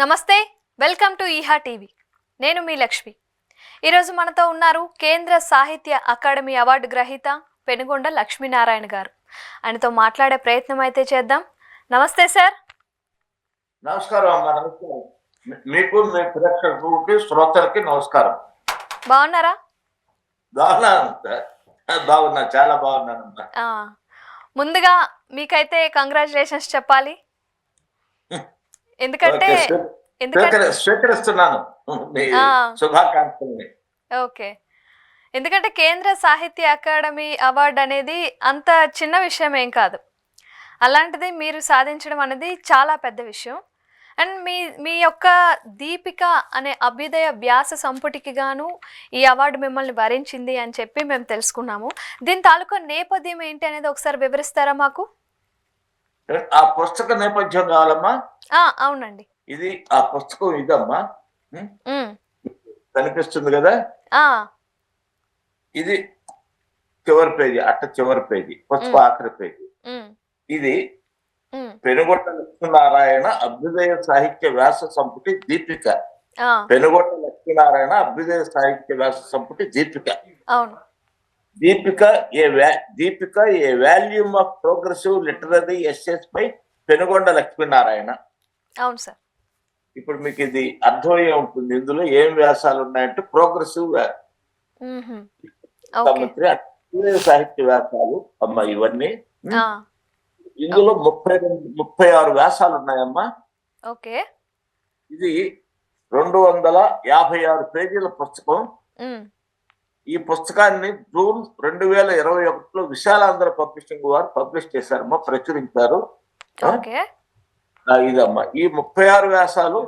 నమస్తే, welcome to ఈహా TV. నేను మీ లక్ష్మి. ఈరోజు మనతో ఉన్నారు కేంద్ర సాహిత్య అకాడమీ అవార్డు గ్రహీత పెనుగొండ లక్ష్మీనారాయణ గారు. ఆయనతో మాట్లాడే ప్రయత్నం అయితే చేద్దాం. నమస్తే సార్. నమస్కారం అమ్మా. నమస్కారం మీకు, మీ ప్రేక్షకులకి, శ్రోతలకి నమస్కారం. బాగున్నారా? బాగున్నా, చాలా బాగున్నానమ్మా. ముందుగా మీకైతే కంగ్రాచులేషన్స్ చెప్పాలి. ఎందుకంటే స్వీకరిస్తున్నాను శుభాకాంక్షల్ని. ఓకే, ఎందుకంటే కేంద్ర సాహిత్య అకాడమీ అవార్డు అనేది అంత చిన్న విషయం ఏం కాదు. అలాంటిది మీరు సాధించడం అనేది చాలా పెద్ద విషయం. అండ్ మీ యొక్క దీపిక అనే అభ్యుదయ వ్యాస సంపుటికి గాను ఈ అవార్డు మిమ్మల్ని వరించింది అని చెప్పి మేము తెలుసుకున్నాము. దీని తాలూకా నేపథ్యం ఏంటి అనేది ఒకసారి వివరిస్తారా మాకు? ఆ పుస్తక నేపథ్యం కావాలమ్మా? అవునండి, ఇది ఆ పుస్తకం ఇదమ్మా. కనిపిస్తుంది కదా, ఇది చివరి పేజీ, అట్ట చివరి పేజీ, పుస్తకం ఆఖరి పేజీ. ఇది పెనుగొండ లక్ష్మీనారాయణ అభ్యుదయ సాహిత్య వ్యాస సంపుటి దీపిక. పెనుగొండ లక్ష్మీనారాయణ అభ్యుదయ సాహిత్య వ్యాస సంపుటి Deepika. Deepika a volume of progressive literary essays by Penugonda Lakshminarayana. అవును సార్. ఇప్పుడు మీకు ఇది అర్థమయ్యే ఉంటుంది. ఇందులో ఏం వ్యాసాలు ఉన్నాయంటే ప్రోగ్రెసివ్ సాహిత్య వ్యాసాలు అమ్మా ఇవన్నీ. ఇందులో 36 వ్యాసాలు ఉన్నాయమ్మా. ఓకే, ఇది 256 పేజీల పుస్తకం. ఈ పుస్తకాన్ని జూన్ 2021లో విశాలాంధ్ర పబ్లిషింగ్ వారు పబ్లిష్ చేశారమ్మా, ప్రచురించారు. ఇదమ్మా, ఈ 36 వ్యాసాలు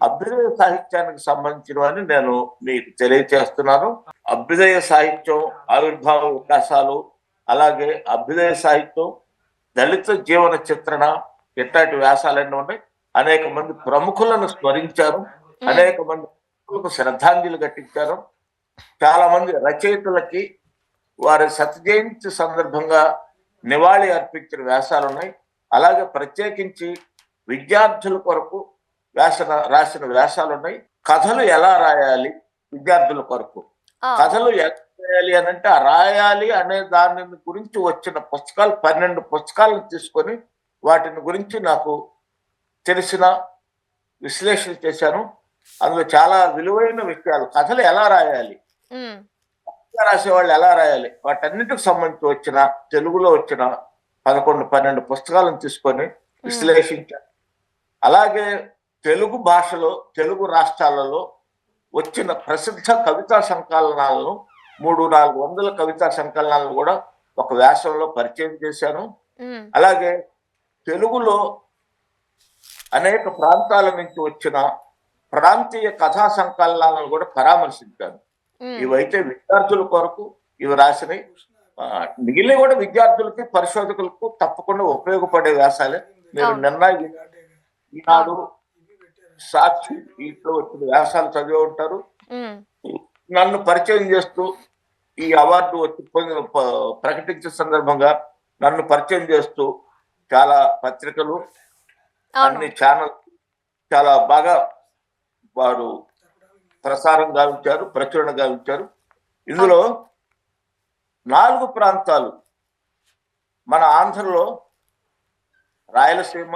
అభ్యుదయ సాహిత్యానికి సంబంధించినవని నేను మీకు తెలియచేస్తున్నాను. అభ్యుదయ సాహిత్యం, ఆవిర్భావ వికాసాలు, అలాగే అభ్యుదయ సాహిత్యం, దళిత జీవన చిత్రణ, ఇట్లాంటి వ్యాసాలన్నీ ఉన్నాయి. అనేక మంది ప్రముఖులను స్మరించారు, అనేక మంది ప్రముఖులకు శ్రద్ధాంజలి ఘటించారు. చాలా మంది రచయితలకి వారి శతజయంతి సందర్భంగా నివాళి అర్పించిన వ్యాసాలు ఉన్నాయి. అలాగే ప్రత్యేకించి విద్యార్థుల కొరకు రాసిన వ్యాసాలు ఉన్నాయి. కథలు ఎలా రాయాలి విద్యార్థుల కొరకు, కథలు ఎలా రాయాలి అని అంటే, రాయాలి అనే దాని గురించి వచ్చిన పుస్తకాలు 12 పుస్తకాలను తీసుకొని వాటిని గురించి నాకు తెలిసిన విశ్లేషణ చేశాను. అందులో చాలా విలువైన విషయాలు, కథలు ఎలా రాయాలి, రాసేవాళ్ళు ఎలా రాయాలి, వాటన్నిటికి సంబంధించి వచ్చిన తెలుగులో వచ్చిన 11-12 పుస్తకాలను తీసుకొని విశ్లేషించాను. అలాగే తెలుగు భాషలో, తెలుగు రాష్ట్రాలలో వచ్చిన ప్రసిద్ధ కవితా సంకలనాలను, 300-400 కవితా సంకలనాలను కూడా ఒక వ్యాసంలో పరిచయం చేశాను. అలాగే తెలుగులో అనేక ప్రాంతాల నుంచి వచ్చిన ప్రాంతీయ కథా సంకలనాలను కూడా పరామర్శించాను. ఇవైతే విద్యార్థుల కొరకు ఇవి రాసినాయి. మిగిలిన కూడా విద్యార్థులకి, పరిశోధకులకు తప్పకుండా ఉపయోగపడే వ్యాసాలే. మీరు నిన్న ఈనాడు, సాక్షి, వీటిలో వచ్చిన వ్యాసాలు చదివి ఉంటారు. నన్ను పరిచయం చేస్తూ ఈ అవార్డు వచ్చి ప్రకటించే సందర్భంగా నన్ను పరిచయం చేస్తూ చాలా పత్రికలు, అన్ని ఛానల్ చాలా బాగా వారు ప్రసారం గావించారు, ప్రచురణ గావించారు. ఇందులో 4 ప్రాంతాలు, మన ఆంధ్రలో రాయలసీమ,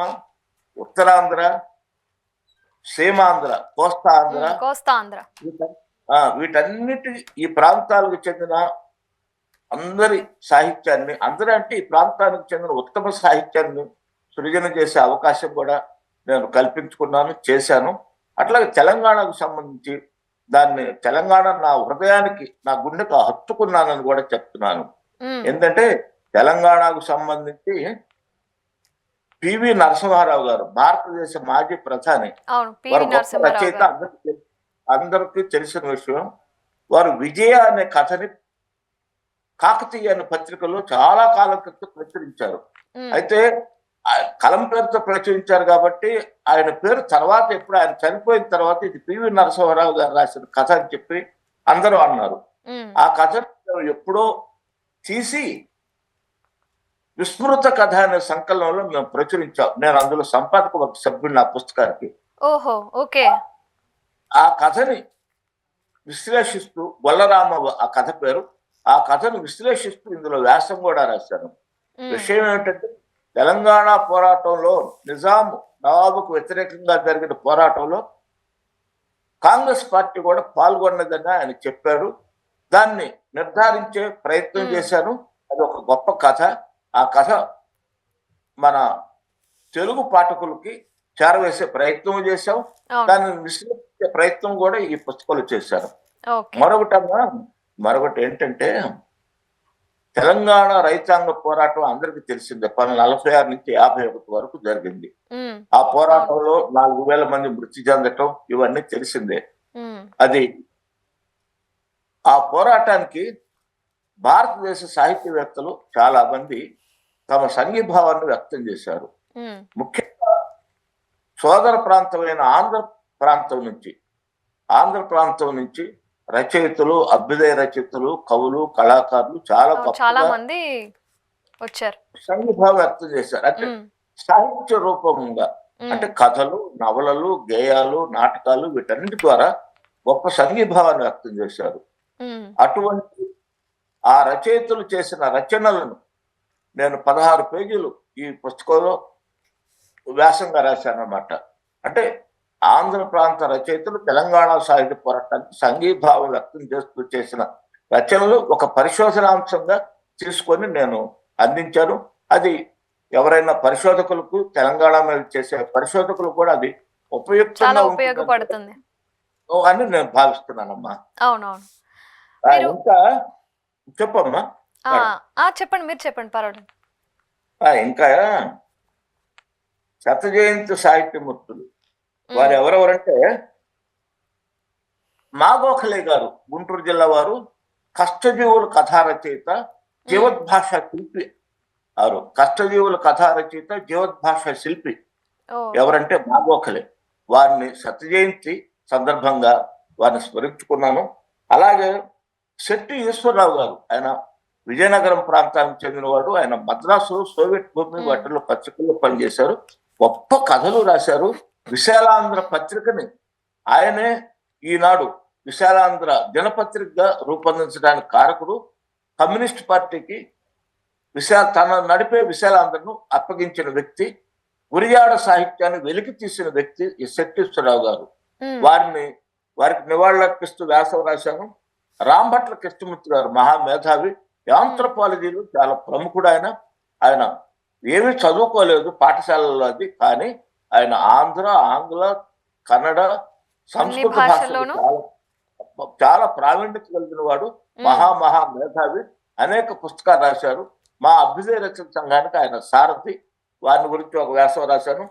ఉత్తరాంధ్ర, సీమాంధ్ర, కోస్తాంధ్ర, వీటన్నిటి ఈ ప్రాంతాలకు చెందిన అందరి సాహిత్యాన్ని, అందరూ అంటే ఈ ప్రాంతానికి చెందిన ఉత్తమ సాహిత్యాన్ని సృజన చేసే అవకాశం కూడా నేను కల్పించుకున్నాను, చేశాను. అట్లాగే తెలంగాణకు సంబంధించి దాన్ని, తెలంగాణ నా హృదయానికి, నా గుండెకు హత్తుకున్నానని కూడా చెప్తున్నాను. ఎందుకంటే తెలంగాణకు సంబంధించి పివి నరసింహారావు గారు, భారతదేశ మాజీ ప్రధాని, వారు గొప్ప రచయిత, అందరికీ తెలిసిన విషయం. వారు విజయ అనే కథని కాకతీయ అనే పత్రికలో చాలా కాలం క్రితం ప్రచురించారు. అయితే కలం పేరుతో ప్రచురించారు కాబట్టి ఆయన పేరు తర్వాత, ఎప్పుడు ఆయన చనిపోయిన తర్వాత, ఇది పివి నరసింహారావు గారు రాసిన కథ అని చెప్పి అందరూ అన్నారు. ఆ కథ ఎప్పుడో తీసి విస్మృత కథ అనే సంకలనంలో మేము ప్రచురించాం. నేను అందులో సంపాదక సభ్యుడు, నా పుస్తకానికి. ఓహో! ఓకే. ఆ కథని విశ్లేషిస్తూ గొల్లరామ ఆ కథ పేరు. ఆ కథను విశ్లేషిస్తూ ఇందులో వ్యాసం కూడా రాశాను. హ్మ్. విషయం ఏమిటంటే తెలంగాణ పోరాటంలో నిజాం నవాబుకు వ్యతిరేకంగా జరిగిన పోరాటంలో కాంగ్రెస్ పార్టీ కూడా పాల్గొన్నదని ఆయన చెప్పాడు. దాన్ని నిర్ధారించే ప్రయత్నం హ్మ్. చేశాను. అది ఒక గొప్ప కథ. ఆ కథ మన తెలుగు పాఠకులకి చేరవేసే ప్రయత్నం చేశాం. అవును. దాన్ని విశ్లేషించే ప్రయత్నం కూడా ఈ పుస్తకంలో చేశారు. ఓకే. మరొకటి ఏంటంటే తెలంగాణ రైతాంగ పోరాటం అందరికీ తెలిసిందే. 1946 నుంచి 51 వరకు జరిగింది. హ్మ్. ఆ అవును. పోరాటంలో 4,000 మంది మృతి చెందటం ఇవన్నీ తెలిసిందే. హ్మ్. అది ఆ పోరాటానికి భారతదేశ సాహిత్యవేత్తలు చాలా మంది తమ సంఘీభావాన్ని వ్యక్తం చేశారు. హ్మ్. ముఖ్యంగా సోదర ప్రాంతమైన ఆంధ్ర ప్రాంతం నుంచి రచయితలు, అభ్యుదయ రచయితలు, కవులు, కళాకారులు చాలా అవును. చాలా గొప్పగా మంది వచ్చారు. సంఘీభావం వ్యక్తం చేశారు. అంటే హ్మ్. సాహిత్య రూపంగా, అంటే హ్మ్. కథలు, నవలలు, గేయాలు, నాటకాలు వీటన్నిటి ద్వారా గొప్ప సంఘీభావాన్ని వ్యక్తం చేశారు. హ్మ్. అటువంటి ఆ రచయితలు చేసిన రచనలను నేను 16 పేజీలు ఈ పుస్తకంలో వ్యాసంగా రాశానన్నమాట. అంటే ఆంధ్ర ప్రాంత రచయితలు తెలంగాణ సాహిత్య పోరాటానికి సంఘీభావం వ్యక్తం చేస్తూ చేసిన రచనలు ఒక పరిశోధనాంశంగా తీసుకొని నేను అందించాను. అది ఎవరైనా పరిశోధకులకు, తెలంగాణ మీద చేసే పరిశోధకులు కూడా అది చాలా ఉపయుక్తంగా ఉంటుందని ఉపయోగపడుతుంది. అని నేను భావిస్తున్నానమ్మా. అవునవును. మీరు ఇంకా చెప్పమ్మా ఆ! మేడం. చెప్పండి. మీరు చెప్పండి పర్వాలేదు. ఇంకా శత జయంతి సాహిత్యమూర్తులు వారు హ్మ్. ఎవరెవరంటే మాగోఖలే గారు గుంటూరు జిల్లా వారు, కష్టజీవుల కథా రచయిత, హ్మ్. జీవద్భాష శిల్పి. వారు కష్టజీవుల కథా రచయిత, జీవద్భాష శిల్పి ఓహ్! ఎవరంటే మాగోఖలే. వారిని శత జయంతి సందర్భంగా వారిని స్మరించుకున్నాను. అలాగే శెట్టి ఈశ్వరరావు గారు, ఆయన విజయనగరం ప్రాంతానికి చెందినవాడు. ఆయన మద్రాసు సోవియట్ భూమి హ్మ్. వాటిలో పత్రికల్లో పనిచేశారు. గొప్ప కథలు రాశారు. విశాలాంధ్ర పత్రికని ఆయనే ఈనాడు విశాలాంధ్ర దినపత్రికగా రూపొందించడానికి కారకుడు. కమ్యూనిస్ట్ పార్టీకి తన నడిపే విశాలాంధ్రను అప్పగించిన వ్యక్తి. గురిజాడ సాహిత్యాన్ని వెలికి తీసిన వ్యక్తి ఈ శెట్టీశ్వరరావు గారు. హ్మ్. వారికి నివాళులర్పిస్తూ వ్యాసం రాశాను. రాంభట్ల కృష్ణమూర్తి గారు మహామేధావి, యాంథ్రోపాలజీలో చాలా ప్రముఖుడు. ఆయన ఏమీ చదువుకోలేదు పాఠశాలలో అది, కానీ ఆయన ఆంగ్ల, కన్నడ, అన్ని సంస్కృత భాషలు భాషల్లోనూ చాలా చాలా ప్రావీణ్యత కలిగిన వాడు. హ్మ్. మహా మేధావి. అనేక పుస్తకాలు రాశారు. మా అభ్యుదయ రచన సంఘానికి ఆయన సారథి. వారిని గురించి ఒక వ్యాసం రాశాను.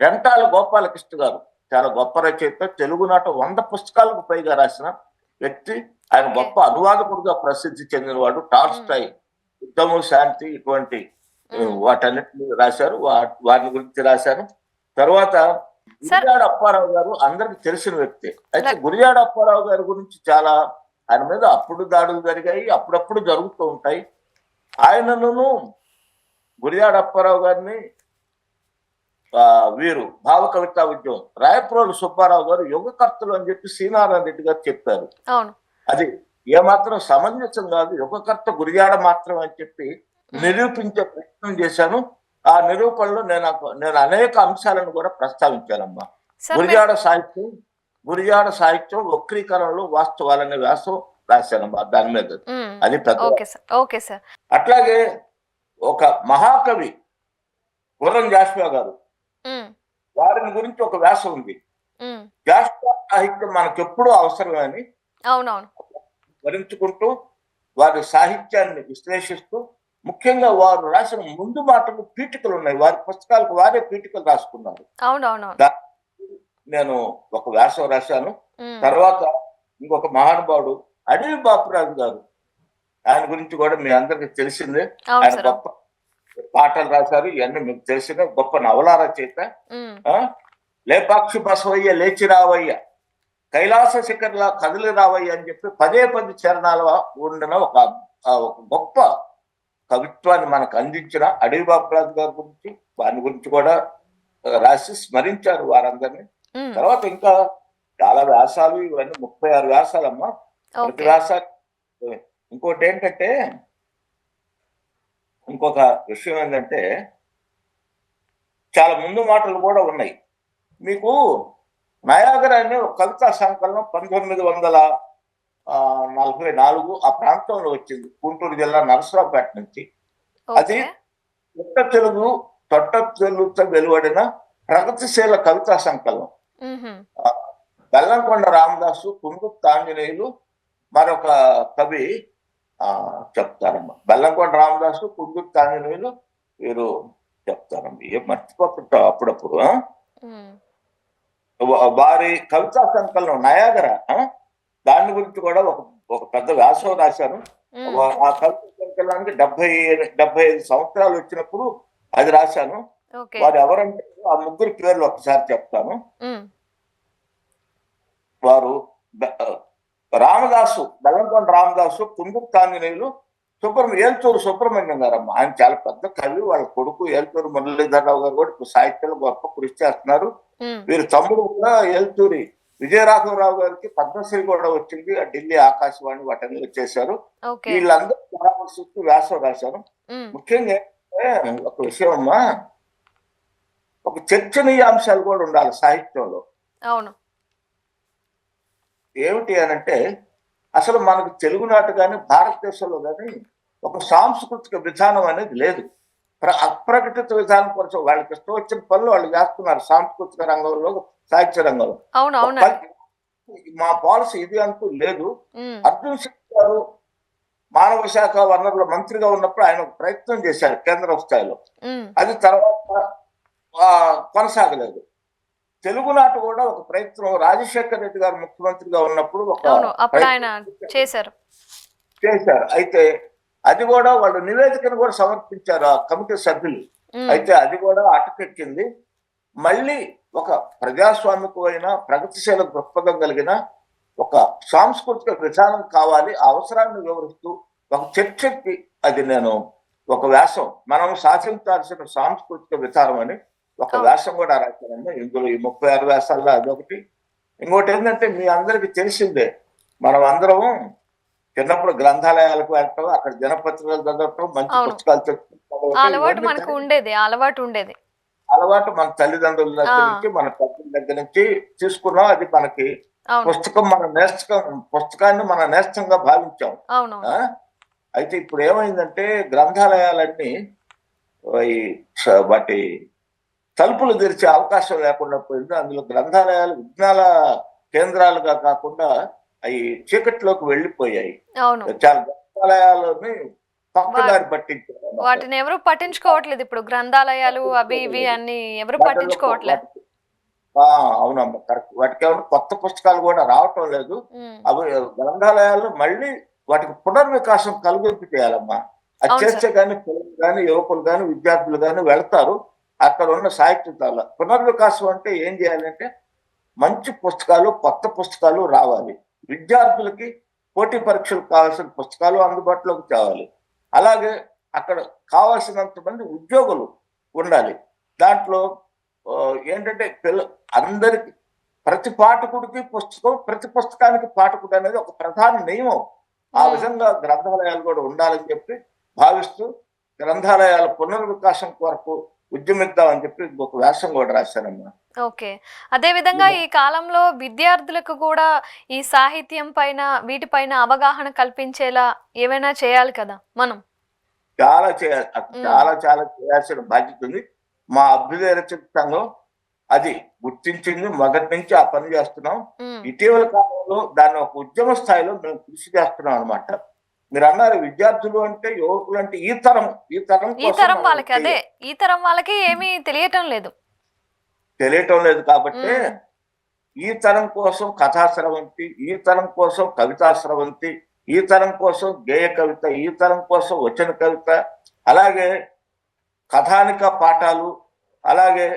రెంటాల గోపాలకృష్ణ గారు చాలా గొప్ప రచయిత. తెలుగునాట 100 పుస్తకాలకు పైగా రాసిన వ్యక్తి. ఆయన ఓకే. గొప్ప అనువాదకుడుగా ప్రసిద్ధి చెందినవాడు. హ్మ్. టాల్స్టాయ్, యుద్ధము, శాంతి ఇటువంటి హ్మ్. వాటన్నిటిని రాశారు. వారిని గురించి రాశాను. తర్వాత సార్ గురిజాడ అప్పారావు గారు అందరికి తెలిసిన వ్యక్తి. అయితే లైక్ గురిజాడ అప్పారావు గారి గురించి చాలా ఆయన మీద అప్పుడు దాడులు జరిగాయి, అప్పుడప్పుడు జరుగుతూ ఉంటాయి. ఆయనను గురిజాడ అప్పారావు గారిని వీరు భావ కవితా ఉద్యమం రాయప్రోలు సుబ్బారావు గారు యుగకర్తలు అని చెప్పి శ్రీనారాయణ రెడ్డి గారు చెప్పారు. అవును. అది ఏమాత్రం సమంజసం కాదు. యుగకర్త గురిజాడ మాత్రం అని చెప్పి హ్మ్. నిరూపించే ప్రయత్నం చేశాను. ఆ నిరూపణలో నేను అనేక అంశాలను కూడా ప్రస్తావించానమ్మా. సార్ మీరు గురిజాడ సాహిత్యం వక్రీకరణలు వాస్తవాలనే వ్యాసం రాశానమ్మా దాని మీద. హ్మ్. అది పెద్ద. Okay sir. Okay sir. అట్లాగే ఒక మహాకవి గుర్రం జాషువా గారు, హ్మ్. వారిని గురించి ఒక వ్యాసం ఉంది. హ్మ్. జాషువా సాహిత్యం మనకెప్పుడూ అవసరమని అవునవును. స్మరించుకుంటూ వారి సాహిత్యాన్ని విశ్లేషిస్తూ, ముఖ్యంగా వారు రాసిన ముందు మాటలు పీఠికలు ఉన్నాయి. వారి పుస్తకాలకు వారే పీఠికలు రాసుకున్నారు. అవునవునవును. నేను ఒక వ్యాసం రాశాను. హ్మ్. తర్వాత ఇంకొక మహానుభావుడు అడవి బాపురాజు గారు, ఆయన గురించి కూడా మీ అందరికి తెలిసిందే. అవును ఆయన సార్. గొప్ప పాటలు రాశారు. ఇవన్నీ మీకు తెలిసిన గొప్ప నవలా రచయిత. హ్మ్. ఆ లేపాక్షి బసవయ్య లేచి రావయ్య, కైలాస శిఖర్లా కదిలి రావయ్య అని చెప్పి 10 చరణాల ఉండిన ఒక గొప్ప కవిత్వాన్ని మనకు అందించిన అడవి బాపురాజు గారి గురించి, వారి గురించి కూడా రాసి స్మరించారు వారందరినీ. ఉమ్, తర్వాత ఇంకా చాలా వ్యాసాలు, ఇవన్నీ 36 వ్యాసాలమ్మా. ప్రతి ఓకే. వ్యాసాలు. ఇంకోటి ఏంటంటే, ఇంకొక విషయం ఏంటంటే, చాలా ముందు మాటలు కూడా ఉన్నాయి. మీకు నయాగరా అనే ఒక కవితా సంకలనం 1944 ఆ ప్రాంతంలో వచ్చింది, గుంటూరు జిల్లా నరసరావుపేట నుంచి. అది ఓకే. తొట్ట తెలుగుతో వెలువడిన ప్రగతిశీల కవితా సంకలనం. ఉహుం, ఆ, బెల్లంకొండ రామదాసు, కుందుర్తి ఆంజనేయులు, మరొక కవి చెప్తారమ్మా. బెల్లంకొండ రామదాసు, కుందుర్తి ఆంజనేయులు వీరు చెప్తారమ్మా. ఏం మర్చిపోతుంటాం అప్పుడప్పుడు. ఉమ్, వారి కవితా సంకలనం నయాగరా, దాని గురించి కూడా ఒక పెద్ద వ్యాసం రాశాను. ఉమ్, ఆ కవితా సంకలనానికి 75 సంవత్సరాలు వచ్చినప్పుడు అది రాశాను. ఓకే. వారు ఎవరంటే ఆ ముగ్గురు పేర్లు ఒకసారి చెప్తాను. ఉమ్, వారు రామదాసు, బెల్లంకొండ రామదాసు, కుందుర్తి ఆంజనేయులు, ఏల్చూరు సుబ్రహ్మణ్యం గారమ్మ. ఆయన చాలా పెద్ద కవి. వాళ్ళ కొడుకు ఏల్చూరు మురళీధరరావు గారు కూడా ఇప్పుడు సాహిత్యంలో గొప్ప కృషి చేస్తున్నారు. ఉమ్, వీరు తమ్ముడు కూడా ఏల్చూరి విజయరాఘవరావు గారికి పద్మశ్రీ కూడా వచ్చింది. ఆ ఢిల్లీ ఆకాశవాణి వాటన్ని చేశారు. ఓకే. వీళ్ళందరూ పరామర్శిస్తూ వ్యాసం రాశారు. ఉమ్, ముఖ్యంగా ఏంటంటే, ఒక విషయం అమ్మా, ఒక చర్చనీయ అంశాలు కూడా ఉండాలి సాహిత్యంలో. అవును. ఏమిటి అనంటే, అసలు మనకు తెలుగునాటు కానీ భారతదేశంలో కానీ ఒక సాంస్కృతిక విధానం అనేది లేదు. అప్రకటిత విధానం కోసం వాళ్ళకి ఇష్టం వచ్చిన పనులు వాళ్ళు చేస్తున్నారు సాంస్కృతిక రంగంలో, సాహిత్య రంగంలో. అవును. ఒక అవునండి. మా పాలసీ ఇది అంటూ లేదు. ఉమ్, అర్జున్ సింగ్ గారు మానవ శాఖ వనరుల మంత్రిగా ఉన్నప్పుడు ఆయన ఒక ప్రయత్నం చేశారు కేంద్ర స్థాయిలో. ఉమ్, అది తర్వాత కొనసాగలేదు. తెలుగునాట కూడా ఒక ప్రయత్నం రాజశేఖర రెడ్డి గారు ముఖ్యమంత్రిగా ఉన్నప్పుడు ఒక అవును. అప్పుడు ఆయన ప్రయత్నం చేశారు. చేశారు. అయితే అది కూడా వాళ్ళు నివేదికను కూడా సమర్పించారు ఆ కమిటీ సభ్యులు. ఉమ్, అయితే అది కూడా అటకెక్కింది. మళ్ళీ ఒక ప్రజాస్వామికమైన ప్రగతిశీల దృక్పథం కలిగిన ఒక సాంస్కృతిక విధానం కావాలి, ఆ అవసరాన్ని వివరిస్తూ ఒక చర్చకి అది నేను ఒక వ్యాసం, మనం సాధించాల్సిన సాంస్కృతిక విధానం అని ఒక అవును. వ్యాసం కూడా రాశానండి. ఇందులో ఈ 36 వ్యాసాల్లో అదొకటి. ఇంకోటి ఏంటంటే, మీ అందరికి తెలిసిందే, మనం అందరం చిన్నప్పుడు గ్రంథాలయాలకు వెళ్ళటం, అక్కడ దినపత్రికలు చదవటం, మంచి అవును. పుస్తకాలు ఆ చదవటం, అలవాటు ఇవన్నీ మనకు ఉండేది. ఆ అలవాటు ఉండేది. అలవాటు మన తల్లిదండ్రుల ఆ, దగ్గర నుంచి, మన పెద్దల దగ్గర నుంచి తీసుకున్నాం. అది మనకి అవును. పుస్తకాన్ని మన నేస్తంగా భావించాం. అవునవును. ఆ? అయితే ఇప్పుడు ఏమైందంటే, గ్రంథాలయాలన్నీ ఈ వాటి తలుపులు తెరిచే అవకాశం లేకుండా పోయింది. అందులో గ్రంథాలయాలు విజ్ఞాన కేంద్రాలుగా కాకుండా అవి చీకట్లోకి వెళ్ళిపోయాయి. అవును. చాలా గ్రంథాలయాలని పక్కదారి పట్టించారు. వాటిని ఎవరు పట్టించుకోవట్లేదు ఇప్పుడు. గ్రంథాలయాలు అవి ఇవి అన్ని ఎవరు పట్టించుకోవట్లేదు. అవునమ్మా, కరెక్ట్. వాటికి ఏమైనా కొత్త పుస్తకాలు కూడా రావటం లేదు. ఉమ్, అవి గ్రంథాలయాలు మళ్ళీ వాటికి పునర్వికాసం కలిగింపు చేయాలమ్మా. అది అవును చేస్తే సార్. కానీ పిల్లలు కానీ, యువకులు కానీ, విద్యార్థులు కానీ వెళ్తారు. అక్కడ ఉన్న సాహిత్యాల పునర్వికాసం అంటే ఏం చేయాలంటే, మంచి పుస్తకాలు, కొత్త పుస్తకాలు రావాలి. విద్యార్థులకి పోటీ పరీక్షలకు కావాల్సిన పుస్తకాలు అందుబాటులోకి తేవాలి. అలాగే అక్కడ కావాల్సినంత మంది ఉద్యోగులు ఉండాలి. దాంట్లో ఏంటంటే, అందరికి, ప్రతి పాఠకుడికి పుస్తకం, ప్రతి పుస్తకానికి పాఠకుడు అనేది ఒక ప్రధాన నియమం. ఆ విధంగా గ్రంథాలయాలు కూడా ఉండాలని చెప్పి భావిస్తూ, గ్రంథాలయాల పునర్వికాసం కొరకు ఉద్యమిద్దామని చెప్పి ఒక వ్యాసం కూడా రాశానమ్మా. ఓకే. అదే విధంగా ఈ కాలంలో విద్యార్థులకు కూడా ఈ సాహిత్యం పైన వీటిపైన అవగాహన కల్పించేలా ఏమైనా చేయాలి కదా మనం. చాలా చేయాలి. చాలా చాలా చేయాల్సిన బాధ్యత ఉంది. మా అభ్యుదయ రచయిత సంఘం అది గుర్తించింది. మొదటి నుంచి ఆ పని చేస్తున్నాం. ఇటీవల కాలంలో దాన్ని ఒక ఉద్యమ స్థాయిలో మేము కృషి చేస్తున్నాం అనమాట. మీరు అన్నారు విద్యార్థులు అంటే, యువకులు అంటే, ఈ తరం వాళ్ళకి అదే ఈ తరం వాళ్ళకి ఏమీ తెలియటం లేదు కాబట్టి, ఈ తరం కోసం కథా స్రవంతి, ఈ తరం కోసం కవితా స్రవంతి, ఈ తరం కోసం గేయ కవిత, ఈ తరం కోసం వచన కవిత, అలాగే కథానిక పాఠాలు, అలాగే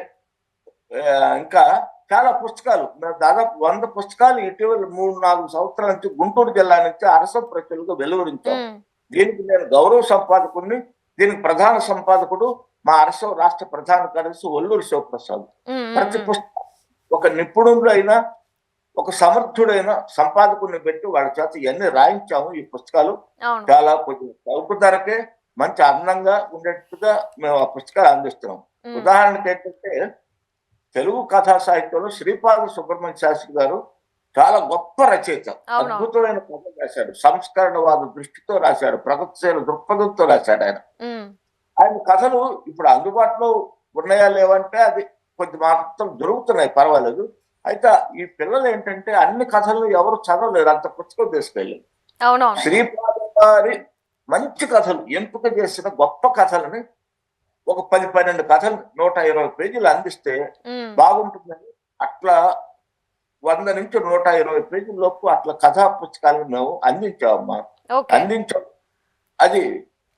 ఇంకా చాలా పుస్తకాలు, దాదాపు 100 పుస్తకాలు ఇటీవల 3-4 సంవత్సరాల నుంచి గుంటూరు జిల్లా నుంచి అరస ప్రచులకు వెలువరించాం. దీనికి నేను గౌరవ సంపాదకుడిని. దీనికి ప్రధాన సంపాదకుడు మా అరస రాష్ట్ర ప్రధాన కార్యదర్శి ఒల్లూరు శివప్రసాద్. ప్రతి పుస్తకం ఒక నిపుణుడైన ఒక సమర్థుడైన సంపాదకుడిని పెట్టి వాళ్ళ చేత ఇవన్నీ రాయించాము. ఈ పుస్తకాలు అవును. చాలా కొంచెం చౌక ధరకే మంచి అందంగా ఉండేట్టుగా మేము ఆ పుస్తకాలు అందిస్తున్నాం. ఉదాహరణకి ఏంటంటే తెలుగు కథా సాహిత్యంలో శ్రీపాద సుబ్రహ్మణ్య శాస్త్రి గారు చాలా గొప్ప రచయిత. అద్భుతమైన కథలు రాశాడు. సంస్కరణవాద దృష్టితో రాశాడు. ప్రగతిశీల దృక్పథంతో రాశాడు ఆయన. ఆయన కథలు ఇప్పుడు అందుబాటులో ఉన్నాయా లేవంటే అది కొద్ది మాత్రం దొరుకుతున్నాయి, పర్వాలేదు. అయితే ఈ పిల్లలు ఏంటంటే అన్ని కథలు ఎవరు చదవలేరు, అంత పుస్తకం తీసుకెళ్ళి. శ్రీపాద గారి మంచి కథలు ఎంపిక చేసిన గొప్ప కథలని ఒక 10-12 కథలు 120 పేజీలు అందిస్తే బాగుంటుందని అట్లా 100 నుంచి 120 పేజీల లోపు అట్లా కథా పుస్తకాలను మేము అందించామమ్మా. అందించాం. అది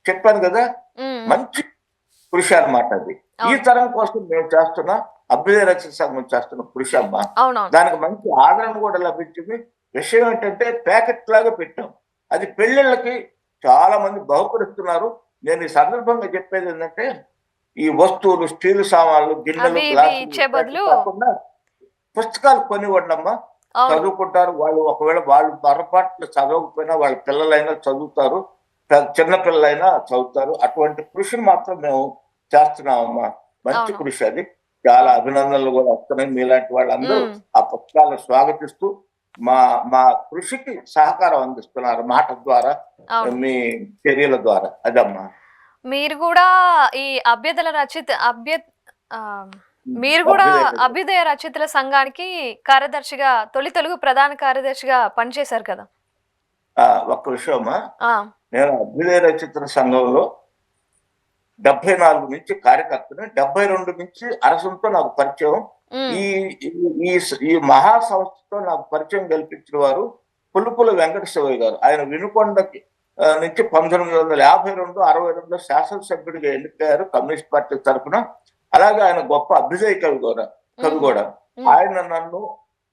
చెప్పాను కదా, మంచి కృషి అన్నమాట అది. ఈ తరం కోసం మేము చేస్తున్న అభ్యుదయ రచన సంఘం చేస్తున్న కృషి అమ్మా. దానికి మంచి ఆదరణ కూడా లభించింది. విషయం ఏంటంటే ప్యాకెట్ లాగా పెట్టాం. అది పెళ్లిళ్ళకి చాలా మంది బహుకరిస్తున్నారు. నేను ఈ సందర్భంగా చెప్పేది ఏంటంటే ఈ వస్తువులు, స్టీల్ సామాన్లు, గిన్నెలు, గ్లాసులు కాకుండా పుస్తకాలు కొనివ్వండమ్మా. చదువుకుంటారు వాళ్ళు. ఒకవేళ వాళ్ళు పొరపాట్లు చదవకపోయినా వాళ్ళ పిల్లలైనా చదువుతారు, చిన్న పిల్లలైనా చదువుతారు. అటువంటి కృషిని మాత్రం మేము చేస్తున్నామమ్మా. మంచి కృషి అది. చాలా అభినందనలు కూడా వస్తున్నాయి. మీలాంటి వాళ్ళందరూ ఆ పుస్తకాలను స్వాగతిస్తూ మా కృషికి సహకారం అందిస్తున్నారు మాట ద్వారా, మీ చర్యల ద్వారా. అదమ్మా. మీరు కూడా ఈ మీరు కూడా అభ్యుదయ రచయితల సంఘానికి కార్యదర్శిగా, తొలి తెలుగు ప్రధాన కార్యదర్శిగా పనిచేశారు కదా. ఒక్క విషయమా, నేను అభ్యుదయ రచయితల సంఘంలో 74 నుంచి కార్యకర్తని. 72 నుంచి అరసంతో నాకు పరిచయం. ఈ మహా సంస్థతో నాకు పరిచయం కల్పించిన వారు పులుపుల వెంకట శివయ్య గారు. ఆయన వినుకొండకి నుంచి 1952-62 శాసనసభ్యుడిగా ఎన్నికయ్యారు కమ్యూనిస్ట్ పార్టీ తరఫున. అలాగే ఆయన గొప్ప అభ్యుదయ కవి కూడా. ఆయన నన్ను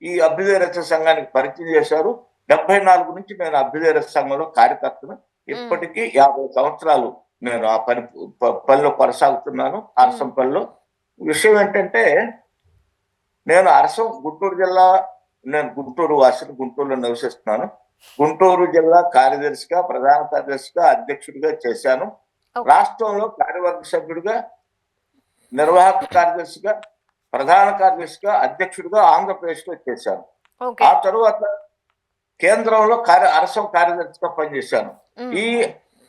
ఈ అభ్యుదయ రచన సంఘానికి పరిచయం చేశారు. 74 నుంచి నేను అభ్యుదయ రచన సంఘంలో కార్యకర్తను. ఇప్పటికీ 50 సంవత్సరాలు నేను ఆ పనిలో కొనసాగుతున్నాను, అరసం పనిలో. విషయం ఏంటంటే నేను అరసం గుంటూరు జిల్లా, నేను గుంటూరు వాసిని, గుంటూరులో నివసిస్తున్నాను. గుంటూరు జిల్లా కార్యదర్శిగా, ప్రధాన కార్యదర్శిగా, అధ్యక్షుడిగా చేశాను. రాష్ట్రంలో కార్యవర్గ సభ్యుడిగా, నిర్వాహక కార్యదర్శిగా, ప్రధాన కార్యదర్శిగా, అధ్యక్షుడిగా ఆంధ్రప్రదేశ్ లో చేశాను. ఆ తరువాత కేంద్రంలో అరసం కార్యదర్శిగా పనిచేశాను.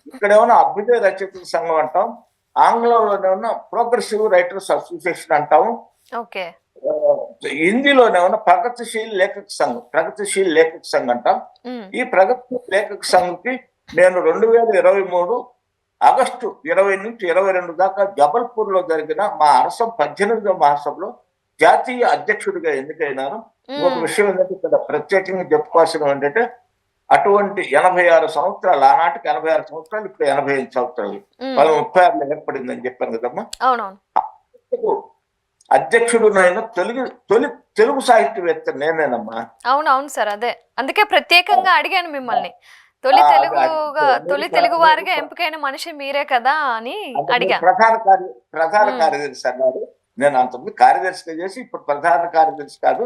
ఇక్కడ ఏమన్నా అభ్యుదయ రచయితల సంఘం అంటాం, ఆంగ్లంలోనేమన్నా ప్రోగ్రెసివ్ రైటర్స్ అసోసియేషన్ అంటాము, హిందీలోనేమన్నా ప్రగతిశీల్ లేఖక సంఘం అంటాం. ఈ ప్రగతిశీల్ లేఖక సంఘంకి నేను 2023 ఆగస్టు 20 నుంచి 22 దాకా జబల్పూర్ లో జరిగిన మా అరసం 18వ మహాసభలో జాతీయ అధ్యక్షుడిగా ఎన్నికైనాను. ఇంకొక విషయం ఏంటంటే ఇక్కడ ప్రత్యేకంగా చెప్పుకోవాల్సిన ఏంటంటే అటువంటి 86 సంవత్సరాలు, ఆనాటికి 86 సంవత్సరాలు, ఇప్పుడు 85 సంవత్సరాలు, 36లో ఏర్పడిందని చెప్పాను కదమ్మా. అధ్యక్షుడు తొలి తెలుగు సాహిత్యవేత్త నేనేనమ్మా. అవునవును సార్, అదే అందుకే ప్రత్యేకంగా అడిగాను మిమ్మల్ని. తొలి తెలుగు వారిగా ఎంపికైన మనిషి మీరే కదా అని అడిగా. ప్రధాన కార్యదర్శి అన్నారు. నేను అంతకుముందు కార్యదర్శిగా చేసి ఇప్పుడు ప్రధాన కార్యదర్శి కాదు,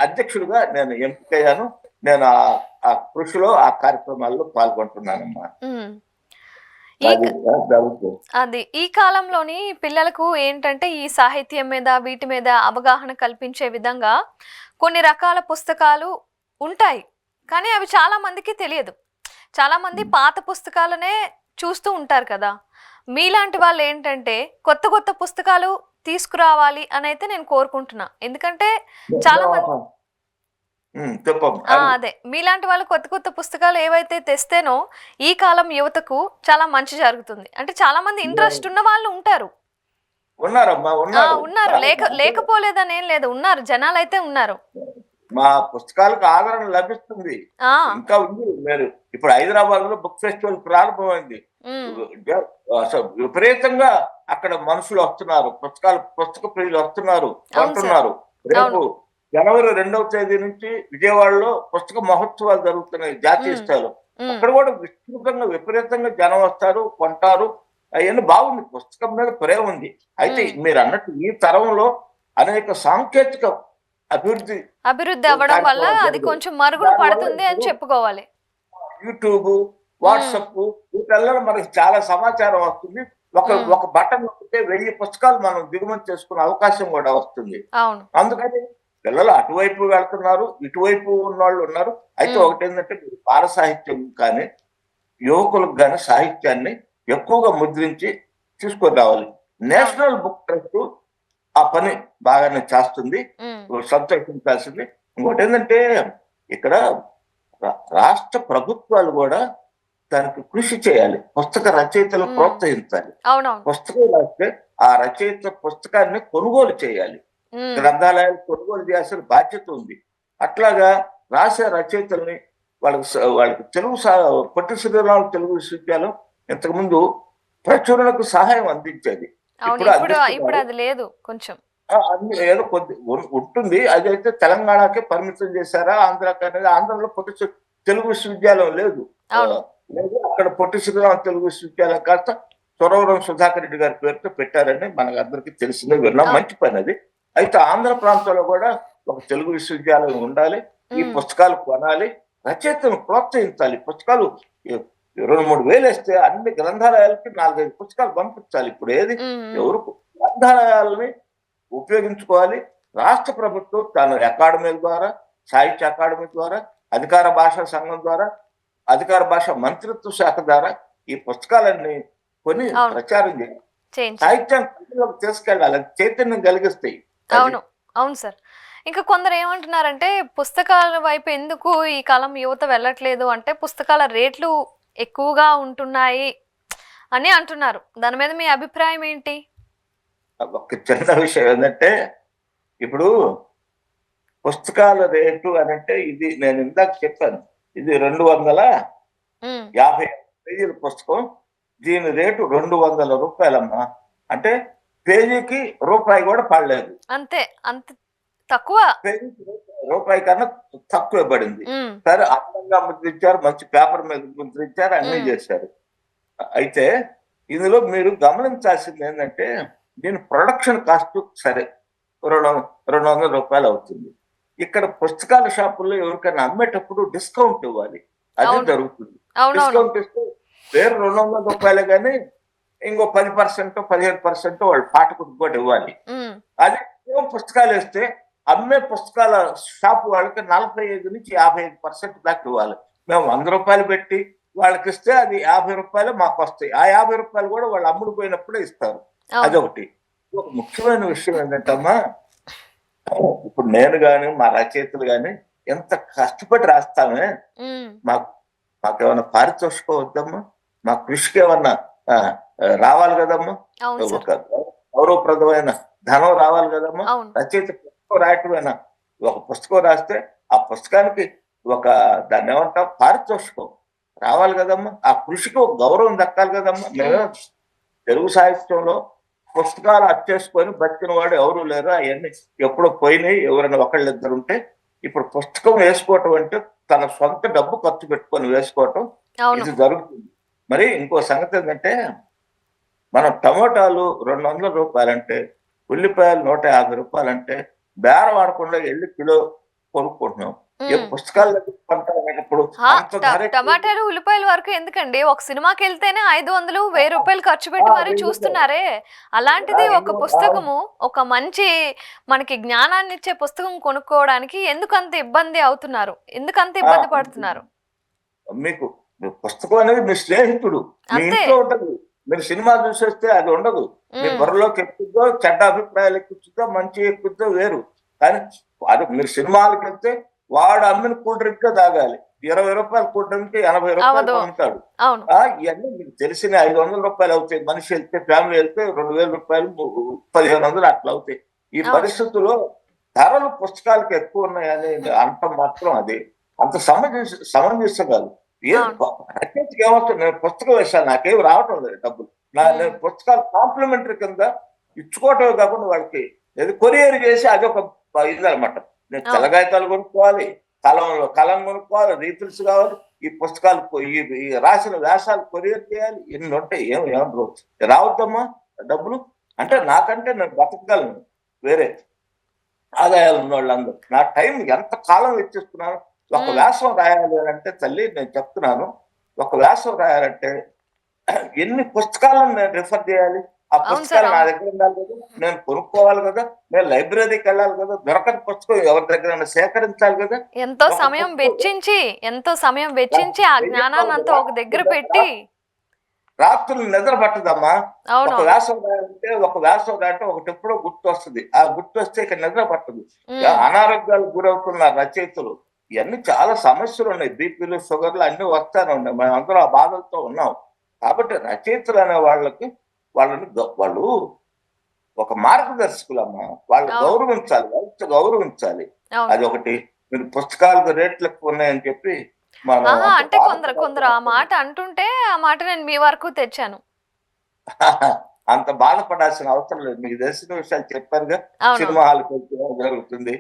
అధ్యక్షుడిగా నేను ఎంపికయ్యాను. నేను ఆ కృషిలో, ఆ కార్యక్రమాల్లో పాల్గొంటున్నానమ్మా. అది ఈ కాలంలోని పిల్లలకు ఏంటంటే ఈ సాహిత్యం మీద, వీటి మీద అవగాహన కల్పించే విధంగా కొన్ని రకాల పుస్తకాలు ఉంటాయి, కానీ అవి చాలా మందికి తెలియదు. చాలా మంది పాత పుస్తకాలనే చూస్తూ ఉంటారు కదా. మీలాంటి వాళ్ళు ఏంటంటే కొత్త కొత్త పుస్తకాలు తీసుకురావాలి అని అయితే నేను కోరుకుంటున్నా. ఎందుకంటే చాలా మంది అదే మీలాంటి వాళ్ళు కొత్త కొత్త పుస్తకాలు ఏవైతే తెస్తేనో ఈ కాలం యువతకు చాలా మంచి జరుగుతుంది. అంటే చాలా మంది ఇంట్రెస్ట్ ఉన్న వాళ్ళు ఉంటారు, లేకపోలేదని ఏం లేదు, ఉన్నారు, జనాలు అయితే ఉన్నారు. మా పుస్తకాలకు ఆదరణ లభిస్తుంది, ఇంకా ఉంది. మీరు ఇప్పుడు హైదరాబాద్ లో బుక్ ఫెస్టివల్ ప్రారంభమైంది. విపరీతంగా అక్కడ మనుషులు వస్తున్నారు, పుస్తక ప్రియులు వస్తున్నారు, కొంటున్నారు. రేపు జనవరి 2వ తేదీ నుంచి విజయవాడలో పుస్తక మహోత్సవాలు జరుగుతున్నాయి జాతీయ స్థాయిలో. అక్కడ కూడా విస్తృతంగా విపరీతంగా జనం వస్తారు, కొంటారు. అవన్నీ బాగుంది, పుస్తకం మీద ప్రేమ ఉంది. అయితే మీరు అన్నట్టు ఈ తరంలో అనేక సాంకేతిక అభివృద్ధి అభివృద్ధి అవ్వడం వల్ల అది కొంచెం మరుగున పడుతుంది అని చెప్పుకోవాలి. యూట్యూబ్, వాట్సాప్ వీటల్లో మనకి చాలా సమాచారం వస్తుంది. ఒక బటన్ నొక్కితే 1000 పుస్తకాలు మనం దిగుమతి చేసుకునే అవకాశం కూడా వస్తుంది. అందుకని పిల్లలు అటువైపు వెళ్తున్నారు, ఇటువైపు ఉన్న వాళ్ళు ఉన్నారు. అయితే ఒకటి ఏంటంటే బాల సాహిత్యం కానీ యువకులకు కానీ సాహిత్యాన్ని ఎక్కువగా ముద్రించి తీసుకొని రావాలి. నేషనల్ బుక్ ట్రస్ట్ ఆ పని బాగానే చేస్తుంది, సంతోషించాల్సింది. ఇంకోటి ఏంటంటే ఇక్కడ రాష్ట్ర ప్రభుత్వాలు కూడా దానికి కృషి చేయాలి, పుస్తక రచయితలు ప్రోత్సహించాలి. పుస్తకం రాస్తే ఆ రచయిత పుస్తకాన్ని కొనుగోలు చేయాలి, గ్రంథాలయాలు కొనుగోలు చేయాల్సిన బాధ్యత ఉంది. అట్లాగా రాసే రచయితల్ని వాళ్ళకి తెలుగు పొట్టి శ్రీరాములు తెలుగు విశ్వవిద్యాలయం ఇంతకుముందు ప్రచురణకు సహాయం అందించేది. ఇప్పుడు అది లేదు, కొంచెం ఏదో కొద్ది ఉంటుంది. అదైతే తెలంగాణకే పరిమితం చేశారా, ఆంధ్రాకి అనేది. ఆంధ్రలో పొట్టి తెలుగు విశ్వవిద్యాలయం లేదు. అక్కడ పొట్టి శ్రీరాములు తెలుగు విశ్వవిద్యాలయం కాస్త సురవరం సుధాకర్ రెడ్డి గారి పేరుతో పెట్టారని మనకు అందరికీ తెలిసిందే, విన్నాం. మంచి పని అది. అయితే ఆంధ్ర ప్రాంతంలో కూడా ఒక తెలుగు విశ్వవిద్యాలయం ఉండాలి. ఈ పుస్తకాలు కొనాలి, రచయితను ప్రోత్సహించాలి. పుస్తకాలు 2-3 వేలు వేస్తే అన్ని గ్రంథాలయాలకి 4-5 పుస్తకాలు పంపించాలి. ఇప్పుడు ఏది ఎవరు గ్రంథాలయాలని ఉపయోగించుకోవాలి. రాష్ట్ర ప్రభుత్వం తన అకాడమీల ద్వారా, సాహిత్య అకాడమీ ద్వారా, అధికార భాషా సంఘం ద్వారా, అధికార భాష మంత్రిత్వ శాఖ ద్వారా ఈ పుస్తకాలన్నీ కొని ప్రచారం చేయాలి. సాహిత్యాన్ని తీసుకెళ్ళాలి, చైతన్యం కలిగిస్తాయి. అవును సార్. ఇంకా కొందరు ఏమంటున్నారంటే పుస్తకాల వైపు ఎందుకు ఈ కాలం యువత వెళ్ళట్లేదు అంటే పుస్తకాల రేట్లు ఎక్కువగా ఉంటున్నాయి అని అంటున్నారు. దాని మీద మీ అభిప్రాయం ఏంటి? ఒక చిన్న విషయం ఏంటంటే, ఇప్పుడు పుస్తకాల రేటు అని అంటే ఇది నేను ఇందాక చెప్పాను, ఇది 250 పేజీల పుస్తకం. దీని రేటు 200 రూపాయలమ్మా. అంటే పేజీకి రూపాయి కూడా పడలేదు, అంతే, అంత తక్కువ. పేజీకి రూపాయి కన్నా తక్కువ పడింది. సరే, అందంగా ముద్రించారు, మంచి పేపర్ మీద ముద్రించారు, అన్ని చేశారు. అయితే ఇందులో మీరు గమనించాల్సింది ఏంటంటే, దీని ప్రొడక్షన్ కాస్ట్ సరే 200 రూపాయలు అవుతుంది. ఇక్కడ పుస్తకాల షాపుల్లో ఎవరికైనా అమ్మేటప్పుడు డిస్కౌంట్ ఇవ్వాలి, అది జరుగుతుంది. డిస్కౌంట్ ఇస్తే వేరు 200 రూపాయలు కానీ ఇంకో 10%, 15% వాళ్ళు పాఠకుడికి కూడా ఇవ్వాలి. అదే పుస్తకాలు వేస్తే అమ్మే పుస్తకాల షాపు వాళ్ళకి 45 నుంచి 55% దాకా ఇవ్వాలి. మేము 100 రూపాయలు పెట్టి వాళ్ళకి ఇస్తే అది 50 రూపాయలు మాకు వస్తాయి. ఆ 50 రూపాయలు కూడా వాళ్ళు అమ్ముడు పోయినప్పుడే ఇస్తారు. అదొకటి. ఒక ముఖ్యమైన విషయం ఏంటంటమ్మా, ఇప్పుడు నేను గాని మా రచయితలు గాని ఎంత కష్టపడి రాస్తామే, మాకేమన్నా పారితోషికం వద్దమ్మా, మా కృషికి ఏమన్నా రావాలి కదమ్మా, ఒక గౌరవప్రదమైన ధనం రావాలి కదమ్మా. రచయిత పుస్తకం రాయటమైనా, ఒక పుస్తకం రాస్తే ఆ పుస్తకానికి దాన్ని ఏమంటాం, పారితోషికం రావాలి కదమ్మా. ఆ కృషికి ఒక గౌరవం దక్కాలి కదమ్మా. మేము తెలుగు సాహిత్యంలో పుస్తకాలు అచ్చేసుకొని బతికిన వాడు ఎవరు లేరు, అవన్నీ ఎప్పుడో పోయినాయి. ఎవరైనా ఒకళ్ళిద్దరు ఉంటే, ఇప్పుడు పుస్తకం వేసుకోవటం అంటే తన సొంత డబ్బు ఖర్చు పెట్టుకొని వేసుకోవటం ఇది జరుగుతుంది. మరి ఇంకో సంగతి ఏంటంటే, మనం టమోటాలు 200 రూపాయలంటే, ఉల్లిపాయలు 150 రూపాయలంటే బేరం ఆడకుండా వెళ్ళి కిలో కొనుక్కుంటున్నాం. పుస్తకాలు టమాటాలు ఉల్లిపాయల వరకు ఎందుకండి, ఒక సినిమాకి వెళ్తేనే 500, 1000 రూపాయలు ఖర్చు పెట్టి మరీ చూస్తున్నారే. అలాంటిది ఒక పుస్తకము, ఒక మంచి మనకి జ్ఞానాన్ని ఇచ్చే పుస్తకం కొనుక్కోవడానికి ఎందుకంత ఇబ్బంది అవుతున్నారు, ఎందుకంత ఇబ్బంది పడుతున్నారు? మీకు పుస్తకం అనేది మీ స్నేహితుడు, మీ ఇంట్లో ఉంటది. మీరు సినిమా చూసేస్తే అది ఉండదు. మీ బుర్రలోకి ఎక్కుద్దో, చెడ్డ అభిప్రాయాలు ఎక్కుతుందో, మంచి ఎక్కుద్దో వేరు. కానీ అది మీరు సినిమాలకు వెళ్తే వాడు అమ్మిన కూల్ డ్రింక్ తాగాలి. 20 రూపాయలు కూల్ డ్రింక్ 80 రూపాయలు అమ్ముతాడు. ఇవన్నీ మీకు తెలిసిన 500 రూపాయలు అవుతాయి. మనిషి వెళ్తే, ఫ్యామిలీ వెళ్తే 2000 రూపాయలు, 1500 అట్లా అవుతాయి. ఈ పరిస్థితుల్లో ధరలు పుస్తకాలకు ఎక్కువ ఉన్నాయని అంటాం మాత్రం అది అంత సమంజసం కాదు. రచయితకి ఏమవుతుంది, నేను పుస్తకం వేశాను, నాకేమి రావటం లేదు డబ్బులు, నేను పుస్తకాలు కాంప్లిమెంటరీ కింద ఇచ్చుకోవటమే కాకుండా వాళ్ళకి ఏది కొరియర్ చేసి అదొక ఇదనమాట. నేను తెల్లగాయతాలు కొనుక్కోవాలి, కలం కొనుక్కోవాలి, రీఫిల్స్ కావాలి, ఈ పుస్తకాలు ఈ రాసిన వ్యాసాలు కొరియర్ చేయాలి, ఎన్ని ఉంటాయి. ఏమన్నా రావద్దమ్మా డబ్బులు అంటే, నాకంటే నేను బతకగలను వేరే. ఆదాయాలు ఉన్న వాళ్ళందరూ. నా టైం ఎంత కాలం వెచ్చిస్తున్నాను. ఒక ఉమ్, వ్యాసం రాయాలి అని అంటే తల్లి నేను చెప్తున్నాను, ఒక వ్యాసం రాయాలంటే ఎన్ని పుస్తకాలను నేను రిఫర్ చేయాలి? ఆ అవును సార్, పుస్తకాలు నా అవును. దగ్గర ఉండాలి కదా, నేను కొనుక్కోవాలి కదా, నేను లైబ్రరీకి వెళ్ళాలి కదా, దొరకని పుస్తకం ఎవరి దగ్గర సేకరించాలి కదా. ఎంతో ఒక సమయం పుస్తకం వెచ్చించి, ఎంతో సమయం వెచ్చించి ఆ జ్ఞానాన్ని అంతా ఒక దగ్గర పెట్టి. రాత్రులు నిద్ర పట్టదమ్మా. ఒక అవునవును. వ్యాసం రాయాలంటే ఒక వ్యాసం రాయంటే ఒకటి ఎప్పుడో గుర్తు వస్తుంది. ఆ గుర్తు వస్తే ఇక నిద్ర పట్టదు. ఉమ్, అనారోగ్యాలకు గురవుతున్నారు రచయితలు. ఇవన్నీ చాలా సమస్యలు ఉన్నాయి. బీపీలు, షుగర్లు అన్ని వస్తానే ఉన్నాయి. మనం అందరూ ఆ బాధలతో ఉన్నాం. కాబట్టి రచయితలు అనే వాళ్ళు ఒక మార్గదర్శకులమ్మా. వాళ్ళు అవును, గౌరవించాలి, గౌరవించాలి. అవును. అది ఒకటి. మీరు పుస్తకాలకు రేట్లు ఎక్కువ ఉన్నాయని చెప్పి మనం ఆహా, అంత అంటే కొందరు కొందరు ఆ బాధపడాల్సిన మాట అంటుంటే ఆ మాట నేను మీ వరకు తెచ్చాను. అంత బాధపడాల్సిన అవసరం లేదు. మీకు తెలిసిన విషయాలు చెప్పారుగా. అవునవును. సినిమా హాల్కి వెళ్తే ఏం జరుగుతుంది,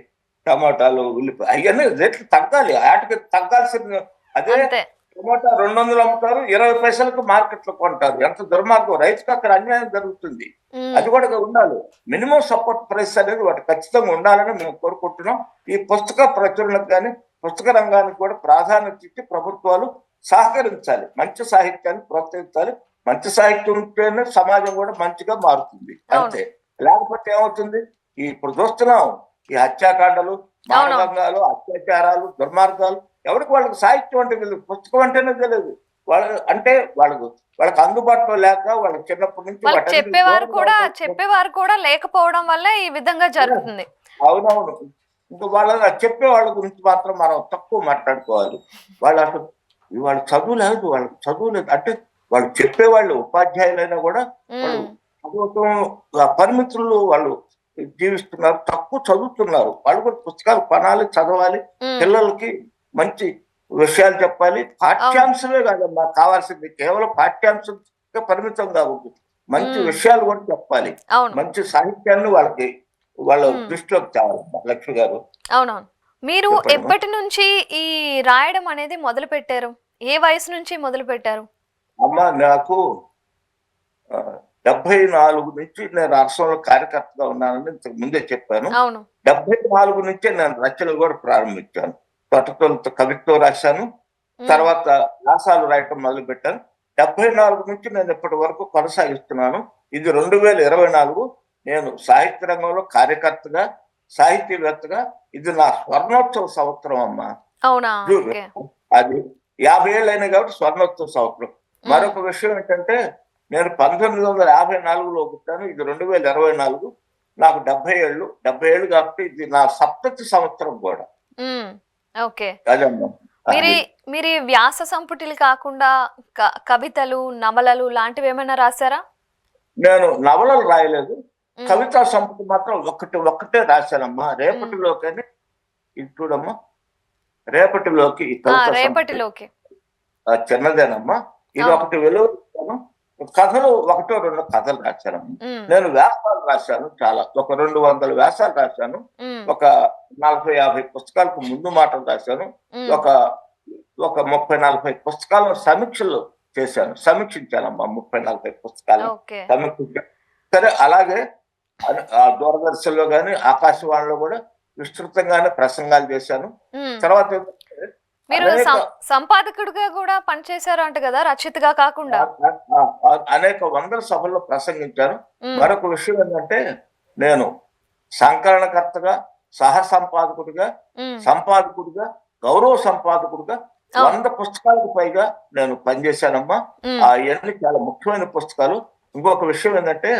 టమాటాలు, ఉల్లిపాయ అవన్నీ రేట్లు తగ్గాలి. ఆటికి తగ్గాల్సిన అదే. అంతే. టమాటా 200 అమ్ముతారు, 20 పైసలకు మార్కెట్లో కొంటారు. ఎంత దుర్మార్గం! రైతుకు అక్కడ అన్యాయం జరుగుతుంది. ఉమ్, అది కూడా ఉండాలి. మినిమం సపోర్ట్ ప్రైస్ అనేది వాటి ఖచ్చితంగా ఉండాలని మేము కోరుకుంటున్నాం. ఈ పుస్తక ప్రచురణకు కానీ పుస్తక రంగానికి కూడా ప్రాధాన్యత ఇచ్చి ప్రభుత్వాలు సహకరించాలి. మంచి సాహిత్యాన్ని ప్రోత్సహించాలి. మంచి సాహిత్యం ఉంటేనే సమాజం కూడా మంచిగా మారుతుంది. అవును, అంతే. లేకపోతే ఏమవుతుంది? ఇప్పుడు చూస్తున్నాం ఈ హత్యాకాండలు, అవునవును. మానభంగాలు, అత్యాచారాలు, దుర్మార్గాలు. ఎవరికి వాళ్ళకి సాహిత్యం అంటే తెలియదు, పుస్తకం అంటేనే తెలియదు. వాళ్ళకి అందుబాటులో లేక వాళ్ళకి చిన్నప్పటి నుంచి వాళ్ళకి వాటన్నిటికి దూరంగా ఉండాల్సి. చెప్పేవారు కూడా లేకపోవడం వల్ల ఈ విధంగా జరుగుతుంది. అవునవును. ఇంకా చెప్పే వాళ్ళ గురించి మాత్రం మనం తక్కువ మాట్లాడుకోవాలి. అసలు వాళ్ళు చదువు లేదు, వాళ్ళకి చదువు లేదు అంటే వాళ్ళు చెప్పేవాళ్ళు ఉపాధ్యాయులైనా కూడా వాళ్ళు ఉమ్, చదువుతాం పరిమితుల్లో వాళ్ళు జీవిస్తున్నారు, తక్కువ చదువుతున్నారు. వాళ్ళు కూడా పుస్తకాలు కొనాలి, చదవాలి. ఉమ్, పిల్లలకి మంచి విషయాలు చెప్పాలి. అవును, పాఠ్యాంశమే కాదమ్మా కావాల్సింది, కేవలం పాఠ్యాంశంకే పరిమితం కావద్దు. మంచి ఉమ్, విషయాలు కూడా చెప్పాలి. అవును, మంచి సాహిత్యాన్ని వాళ్ళ ఉమ్, దృష్టిలోకి తేవాలి. లక్ష్మి గారు అవునవును. మీరు చెప్పండి. ఎప్పటి నుంచి ఈ రాయడం అనేది మొదలు పెట్టారు? ఏ వయసు నుంచి మొదలు పెట్టారు? అమ్మ నాకు 74 నుంచి నేను అరసంలో కార్యకర్తగా ఉన్నానని ఇంతకు ముందే చెప్పాను. అవును. 74 నుంచే నేను రచనలు కూడా ప్రారంభించాను. తొటతొలుత కవిత్వం రాశాను. ఉమ్, తర్వాత వ్యాసాలు రాయటం మొదలుపెట్టాను. 74 నుంచి నేను ఇప్పటి వరకు కొనసాగిస్తున్నాను. ఇది 2024. నేను సాహిత్య రంగంలో కార్యకర్తగా, సాహితీవేత్తగా ఇది నా స్వర్ణోత్సవ సంవత్సరం అమ్మా. అవునా? ఓకే. అది 50 ఏళ్ళు అయినాయి కాబట్టి స్వర్ణోత్సవ సంవత్సరం. ఉమ్, మరొక విషయం ఏంటంటే నేను 1954లో పుట్టాను. ఇది 2024. నాకు 70 ఏళ్ళు. 70 ఏళ్ళు కాబట్టి ఇది నా సప్తతి సంవత్సరం కూడా. ఉమ్, ఓకే. అదమ్మా. మీరు అది మీరు ఈ వ్యాస సంపుటిలు కాకుండా కవితలు, నవలలు లాంటివి ఏమైనా రాశారా? నేను నవలలు రాయలేదు. ఉమ్, కవితా సంపుటి మాత్రం ఒక్కటే రాశానమ్మా. ఉమ్, రేపటిలోకని ఇది చూడమ్మా. రేపటిలోకి ఈ కవితా సంపుటి రేపటిలోకి. చిన్నదేనమ్మా. ఇది అవును. ఒకటి వెలువరించాను. కథలు 1-2 కథలు రాశానమ్మా. ఉమ్, నేను వ్యాసాలు రాశాను చాలా. ఒక 200 వ్యాసాలు రాశాను. ఉమ్, ఒక 40-50 పుస్తకాలకు ముందు మాటలు రాశాను. ఉమ్, ఒక ఒక 30-40 పుస్తకాలను సమీక్షించానమ్మా. 30-40 పుస్తకాలను ఓకే. సమీక్షించాను. సరే, అలాగే దూరదర్శన్లో కానీ ఆకాశవాణిలో కూడా విస్తృతంగానే ప్రసంగాలు చేశాను. ఉమ్. తర్వాత మీరు అనేక సంపాదకుడిగా కూడా పనిచేశారు అంట కదా, రచయితగా కాకుండా? అనేక వందల సభల్లో ప్రసంగించాను. ఉమ్, మరొక విషయం ఏంటంటే నేను సంకలనకర్తగా, సహ సంపాదకుడిగా, ఉమ్, సంపాదకుడిగా, గౌరవ సంపాదకుడిగా అవును. 100 పుస్తకాలకు పైగా నేను పనిచేశానమ్మా. ఉమ్, అవన్నీ చాలా ముఖ్యమైన పుస్తకాలు. ఇంకొక విషయం ఏంటంటే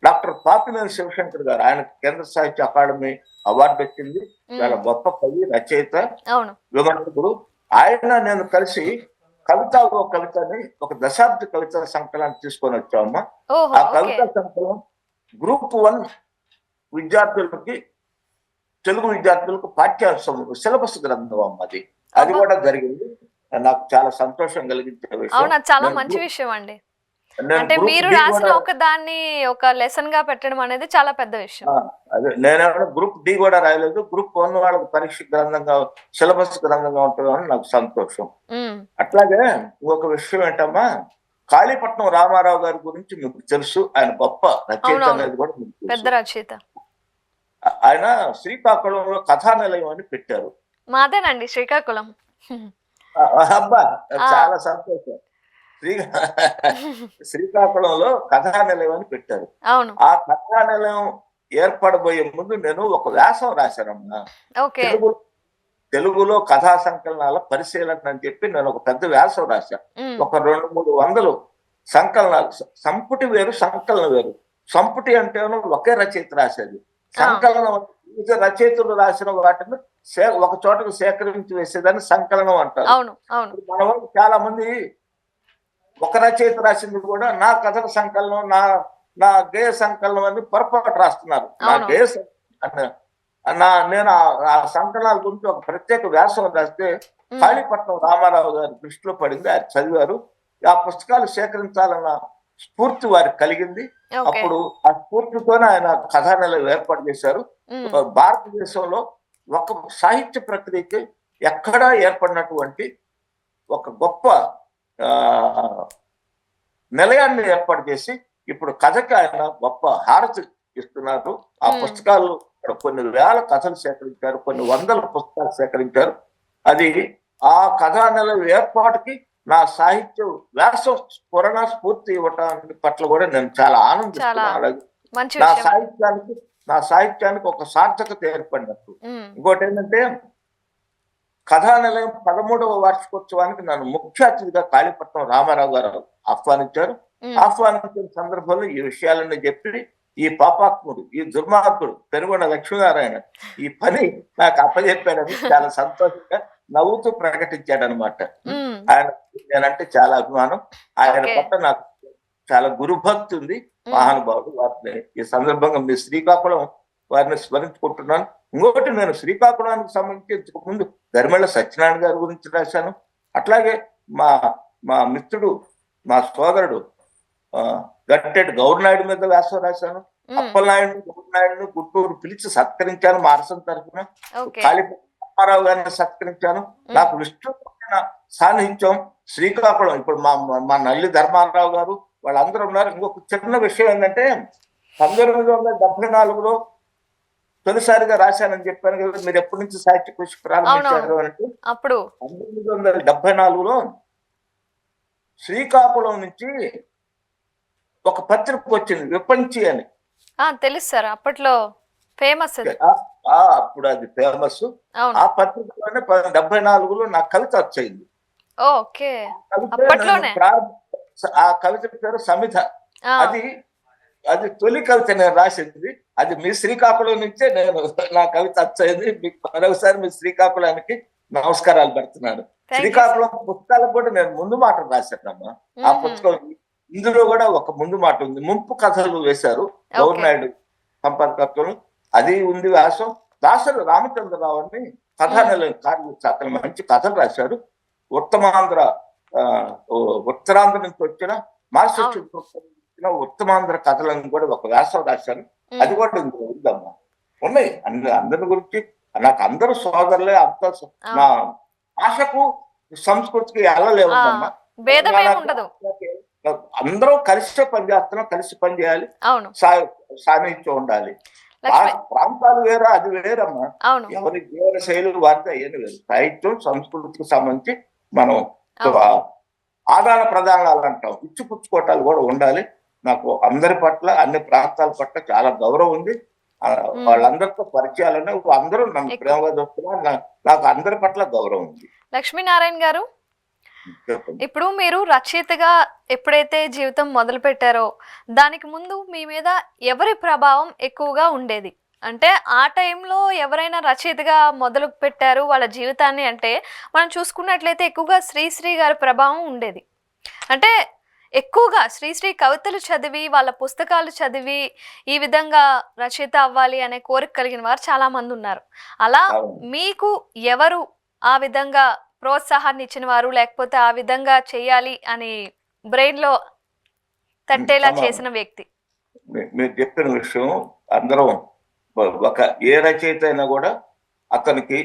డాక్టర్ పాపినేని శివశంకర్ గారు, ఆయనకు కేంద్ర సాహిత్య అకాడమీ అవార్డు వచ్చింది. చాలా ఉమ్, గొప్ప కవి, రచయిత, అవును. విమర్శకుడు. నేను కలిసి కవితని ఒక దశాబ్ద కవితా సంకలనం తీసుకొని వచ్చామమ్మా. ఓహో, ఆ ఓకే. కవితా సంకలనం గ్రూప్ 1 విద్యార్థులకి, తెలుగు విద్యార్థులకు పాఠ్యాంశం సిలబస్ గ్రంథం అమ్మ. అది అబ్బా, కూడా జరిగింది. నాకు చాలా సంతోషం కలిగించే విషయం. అవునా? చాలా నేను మంచి విషయం అండి. నేను అంటే గ్రూప్ మీరు డి రాసిన కూడా ఒక దాన్ని ఒక లెసన్ గా పెట్టడం అనేది చాలా పెద్ద విషయం. అదే నేనేమన్నా గ్రూప్ డి కూడా రాయలేదు. గ్రూప్ 1 వాళ్ళకి పరీక్ష గ్రంథంగా, సిలబస్ గ్రంథంగా ఉంటుందని నాకు సంతోషం. ఉమ్, అట్లాగే ఇంకొక విషయం ఏంటమ్మా, కాళీపట్నం రామారావు గారి గురించి మీకు తెలుసు. ఆయన గొప్ప రచయిత అవునవును. అనేది కూడా మీకు పెద్ద తెలుసు. రచయిత. ఆయన శ్రీకాకుళంలో కథానిలయం అని పెట్టారు. మాదేనండి శ్రీకాకుళం. అబ్బా, ఆ! చాలా సంతోషం. శ్రీ శ్రీకాకుళంలో కథానిలయం అని పెట్టారు. అవును. ఆ కథానిలయం ఏర్పడబోయే ముందు నేను ఒక వ్యాసం రాశానమ్మా. ఓకే. తెలుగులో కథా సంకలనాల పరిశీలన అని చెప్పి నేను ఒక పెద్ద వ్యాసం రాశాను. హ్మ్. ఒక 200-300 సంకలనాలు. సంపుటి వేరు, సంకలనం వేరు. సంపుటి అంటే ఒకే రచయిత రాసేది. ఆ! సంకలనం అంటే వివిధ రచయితలు రాసిన వాటిని ఒక చోటకు సేకరించి వేసేదాన్ని సంకలనం అంటారు. అవును. అవును. ఇప్పుడు మన వాళ్ళు చాలా మంది ఒక రచయిత రాసింది కూడా నా కథల సంకలనం, నా నా గేయ సంకలనం అని పొరపాటు రాస్తున్నారు. నా అవును. గేయ నేను ఆ సంకలనాల గురించి ఒక ప్రత్యేక వ్యాసం రాస్తే హ్మ్. కాళీపట్నం రామారావు గారి దృష్టిలో పడింది. ఆయన చదివారు. ఆ పుస్తకాలు సేకరించాలన్న స్ఫూర్తి వారికి కలిగింది. ఓకే. అప్పుడు ఆ స్ఫూర్తితోనే ఆయన కథానిలయం ఏర్పాటు చేశారు. హ్మ్. భారతదేశంలో ఒక సాహిత్య ప్రక్రియకి ఎక్కడా ఏర్పడినటువంటి ఒక గొప్ప ఆ నిలయాన్ని ఏర్పాటు చేసి ఇప్పుడు కథకి ఆయన గొప్ప హారతి ఇస్తున్నారు. ఆ హ్మ్. పుస్తకాలు కొన్ని వేల కథలు సేకరించారు, కొన్ని వందల పుస్తకాలు సేకరించారు. అది ఆ కథానిలయం ఏర్పాటుకి నా సాహిత్య వ్యాసం స్ఫూర్తి ఇవ్వటానికి పట్ల కూడా నేను చాలా చాలా ఆనందిస్తున్నాను. అలాగే మంచి నా విషయం అండి. సాహిత్యానికి ఒక సార్థకత ఏర్పడినట్టు. హ్మ్. ఇంకోటి ఏంటంటే కథానిలయం 13వ వార్షికోత్సవానికి నన్ను ముఖ్య అతిథిగా కాళీపట్నం రామారావు గారు ఆహ్వానించారు. హ్మ్. ఆహ్వానించిన సందర్భంలో ఈ విషయాలన్నీ చెప్పి ఈ పాపాత్ముడు, ఈ దుర్మార్గుడు పెనుగొండ లక్ష్మీనారాయణ ఈ పని నాకు అప్పచెప్పాడని చాలా సంతోషంగా నవ్వుతూ ప్రకటించాడనమాట. హ్మ్. ఆయన నేనంటే చాలా అభిమానం. ఆయన ఓకే. పట్ల నాకు చాలా గురుభక్తి ఉంది. హ్మ్. మహానుభావుడు. వారిని ఈ సందర్భంగా మీ శ్రీకాకుళం వారిని స్మరించుకుంటున్నాను. ఇంకొకటి, నేను శ్రీకాకుళానికి సంబంధించి ఇంతకు ముందు ధర్మళ్ళ సత్యనారాయణ గారి గురించి రాశాను. అట్లాగే మా మా మిత్రుడు, మా సోదరుడు గట్టెడు గౌరనాయుడు మీద వ్యాసం రాశాను. హ్మ్. అప్పలనాయుడు గౌరనాయుడును గుంటూరు పిలిచి సత్కరించాను మా అరసం తరఫున. ఓకే. కాళీపట్నం రామారావు గారిని సత్కరించాను. నాకు హ్మ్. విస్తృతమైన సాన్నిహిత్యం శ్రీకాకుళం. ఇప్పుడు మా మా నల్లి ధర్మారావు గారు వాళ్ళందరూ ఉన్నారు. ఇంకొక చిన్న విషయం ఏంటంటే 1974లో తొలిసారిగా రాశానని చెప్పాను కదా, మీరు ఎప్పటి నుంచి సాహిత్య కృషి ప్రారంభించారు అవునవును. అంటే అప్పుడు 1974లో శ్రీకాకుళం నుంచి ఒక పత్రిక వచ్చింది, విపంచి అని. తెలుసు సార్. అప్పట్లో ఫేమస్ అది. అప్పుడు అది ఫేమస్. అవును. ఆ పత్రికలోనే 74లో నా కవిత వచ్చేయింది. ఓకే. అప్పట్లోనే. ఆ కవిత పేరు సమిధ. ఆ! అది అది తొలి కవిత నేను రాసింది. అది మీ శ్రీకాకుళం నుంచే నేను నా కవిత వచ్చేది. మీకు మరొకసారి మీ శ్రీకాకుళానికి నమస్కారాలు పెడుతున్నాను. Thank you sir. శ్రీకాకుళం పుస్తకాలకు కూడా నేను ముందు మాట రాశానమ్మా. ఆ హుహు. పుస్తకం ఇందులో కూడా ఒక ముందు మాట ఉంది. ముంపు కథలు వేశారు ఓకే. గౌరనాయుడు సంపాదకత్వం. అది ఉంది వ్యాసం. దాసరి రామచంద్రరావు అని హ్మ్. కథానిలయం కార్యదర్శి, అతను మంచి కథలు రాశారు. ఉత్తమాంధ్ర ఉత్తరాంధ్ర నుంచి వచ్చిన మార్క్సిస్ట్ అవును. ఉత్తమాంధ్ర కథలను కూడా ఒక వ్యాసం రాశాను. అది హ్మ్. కూడా ఇంకో ఉందమ్మా. ఉన్నాయి. అందరి గురించి నాకు అందరూ సోదరులే. అంతా నా అవును. భాషకు సంస్కృతికి ఆ! ఎల్లలేవుందమ్మా. భేదమేం తెలంగాణకి ఉండదు. అందరూ కలిసి పనిచేస్తున్నాం, కలిసి పని చేయాలి, అవును. సాన్నిహిత్యం ఉండాలి. లక్ష్మి ప్రాంతాలు వేరా, అది వేరమ్మా. అవును. ఎవరి జీవన శైలి వారితో ఏమి వేరు. సాహిత్యం సంస్కృతికి సంబంధించి మనం అవును. ఆదాన ప్రదానాలు అంటాం, ఇచ్చిపుచ్చుకోవటాలు కూడా ఉండాలి. నాకు అందరి పట్ల, అన్ని ప్రాంతాల పట్ల చాలా గౌరవం ఉంది. హ్మ్. వాళ్ళందరితో పరిచయాలనే అందరూ నన్ను ఎక్కువ. ప్రేమగా చూస్తున్నారు. నాకు అందరి పట్ల గౌరవం ఉంది. లక్ష్మీనారాయణ గారు, చెప్పండి. ఇప్పుడు మీరు రచయితగా ఎప్పుడైతే జీవితం మొదలుపెట్టారో, దానికి ముందు మీ మీద ఎవరి ప్రభావం ఎక్కువగా ఉండేది? అంటే ఆ టైంలో ఎవరైనా రచయితగా మొదలు పెట్టారు వాళ్ళ జీవితాన్ని అంటే, మనం చూసుకున్నట్లయితే ఎక్కువగా శ్రీశ్రీ గారి ప్రభావం ఉండేది. అంటే ఎక్కువగా శ్రీశ్రీ కవితలు చదివి, వాళ్ళ పుస్తకాలు చదివి, ఈ విధంగా రచయిత అవ్వాలి అనే కోరిక కలిగిన వారు చాలామంది ఉన్నారు. అలా అవును. మీకు ఎవరు ఆ విధంగా ప్రోత్సాహాన్ని ఇచ్చిన వారు, లేకపోతే ఆ విధంగా చేయాలి అని బ్రెయిన్‌లో తట్టేలా అమ్మా, చేసిన వ్యక్తి? మీరు చెప్పిన విషయం అందరం ఒక ఏ రచయిత అయినా కూడా అతనికి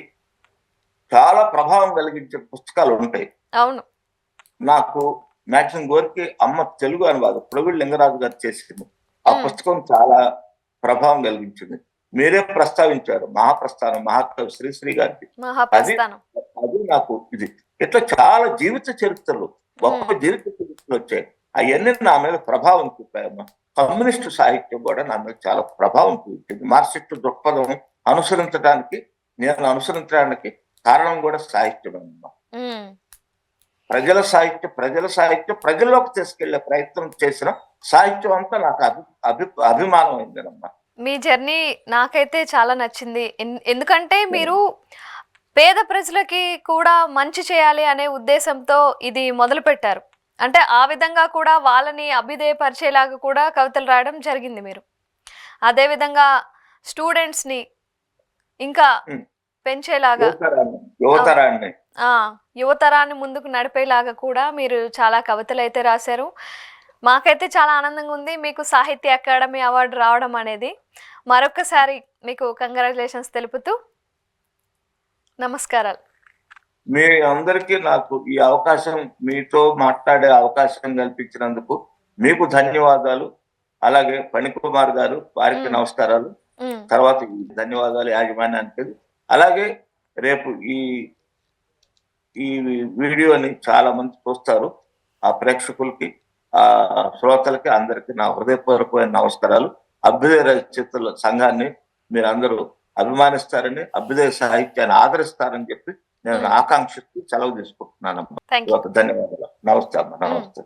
చాలా ప్రభావం కలిగించే పుస్తకాలు ఉంటాయి. అవును. నాకు మ్యాక్సిమం గోరికి అమ్మ తెలుగు అనువాదం ప్రవీణ్ లింగరాజు గారు చేసింది. ఆ హ్మ్. పుస్తకం చాలా ప్రభావం కలిగించింది. మీరే ప్రస్తావించారు మహాప్రస్థానం మహాకవి శ్రీశ్రీ గారిది. మహాప్రస్థానం. అది నాకు ఇది ఇట్లా చాలా జీవిత చరిత్రలు గొప్ప జీవిత చరిత్రలు వచ్చాయి. అవన్నీ నా మీద ప్రభావం చూపాయమ్మా. కమ్యూనిస్టు సాహిత్యం కూడా నా మీద చాలా ప్రభావం చూపించింది. మార్క్సిస్టు దృక్పథం అనుసరించడానికి కారణం కూడా సాహిత్యం అమ్మా. ప్రజల సాహిత్యం ప్రజల్లోకి తీసుకెళ్లే ప్రయత్నం చేసిన సాహిత్యం అంతా నాకు అభిమానం అయిందనమ్మా. మీ జర్నీ నాకైతే చాలా నచ్చింది. ఎందుకంటే మీరు పేద ప్రజలకి కూడా మంచి చేయాలి అనే ఉద్దేశంతో ఇది మొదలు పెట్టారు. అంటే ఆ విధంగా కూడా వాళ్ళని అభ్యుదయపరిచేలాగా కూడా కవితలు రాయడం జరిగింది మీరు. అదేవిధంగా స్టూడెంట్స్ని ఇంకా పెంచేలాగా యువతరాన్ని ముందుకు నడిపేలాగా కూడా మీరు చాలా కవితలు అయితే రాశారు. మాకైతే చాలా ఆనందంగా ఉంది మీకు సాహిత్య అకాడమీ అవార్డు రావడం అనేది. మరొకసారి మీకు కంగ్రాచులేషన్స్ తెలుపుతూ నమస్కారాలు. మీ అందరికీ నాకు ఈ అవకాశం మీతో మాట్లాడే అవకాశం కల్పించినందుకు మీకు ధన్యవాదాలు. అలాగే ఫణికుమార్ గారు వారికి నమస్కారాలు. తర్వాత ధన్యవాదాలు యాజమాన్యానికి. అలాగే రేపు ఈ వీడియోని చాలా మంది చూస్తారు. ఆ ప్రేక్షకులకి ఆ శ్రోతలకి అందరికీ నా హృదయపూర్వకమైన నమస్కారాలు. అభ్యుదయ రచయితల సంఘాన్ని మీరందరూ అభిమానిస్తారని, అభ్యుదయ సాహిత్యాన్ని ఆదరిస్తారని చెప్పి నేను ఆకాంక్షిస్తూ సెలవు తీసుకుంటున్నానమ్మా. థాంక్యూ. ధన్యవాదాలు. నమస్తే అమ్మా. నమస్తే.